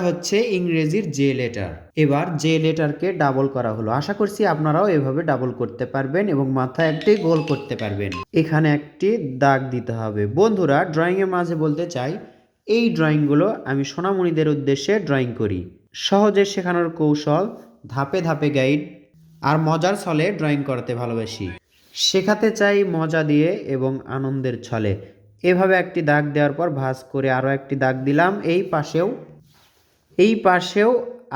হচ্ছে ইংরেজির J letter. এবার জে লেটারকে ডাবল করা হলো। আশা করছি আপনারাও এভাবে ডাবল করতে পারবেন এবং মাথায় একটি গোল করতে পারবেন। এখানে একটি দাগ দিতে হবে। বন্ধুরা, ড্রয়িংয়ের মাঝে বলতে চাই, এই ড্রয়িংগুলো আমি সোনামণিদের উদ্দেশ্যে ড্রয়িং করি। সহজে শেখানোর কৌশল, ধাপে ধাপে গাইড আর মজার ছলে ড্রয়িং করতে ভালোবাসি। শেখাতে চাই মজা দিয়ে এবং আনন্দের ছলে। এভাবে একটি দাগ দেওয়ার পর ভাঁজ করে আরও একটি দাগ দিলাম। এই পাশেও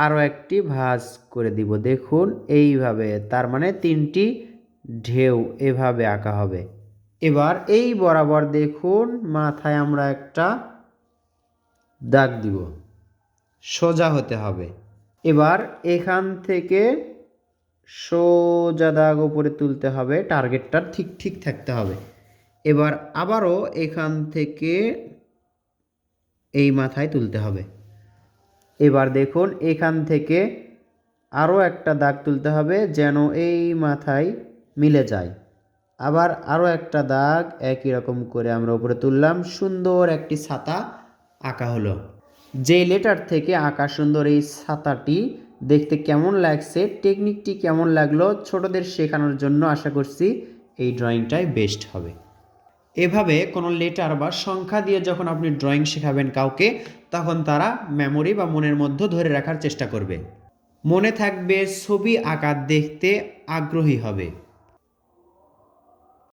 আরও একটি ভাঁজ করে দিব। দেখুন এইভাবে, তার মানে 3টি ঢেউ এভাবে আঁকা হবে। এবার এই বরাবর দেখুন মাথায় আমরা একটা দাগ দিব, সোজা হতে হবে। এবার এখান থেকে সোজা দাগ উপরে তুলতে হবে, টার্গেটটা ঠিক ঠিক থাকতে হবে। এবার আবারও এখান থেকে এই মাথায় তুলতে হবে। এবার দেখুন এখান থেকে আরও একটা দাগ তুলতে হবে যেন এই মাথায় মিলে যায়। আবার আরও একটা দাগ একই রকম করে আমরা উপরে তুললাম। সুন্দর একটি ছাতা আঁকা হলো। যে লেটার থেকে আঁকা সুন্দর এই ছাতাটি দেখতে কেমন লাগছে, টেকনিকটি কেমন লাগলো, ছোটদের শেখানোর জন্য আশা করছি এই ড্রয়িংটাই বেস্ট হবে। এভাবে কোনো লেটার বা সংখ্যা দিয়ে যখন আপনি ড্রয়িং শেখাবেন কাউকে, তখন তারা মেমোরি বা মনের মধ্যে ধরে রাখার চেষ্টা করবে, মনে থাকবে, ছবি আঁকা দেখতে আগ্রহী হবে।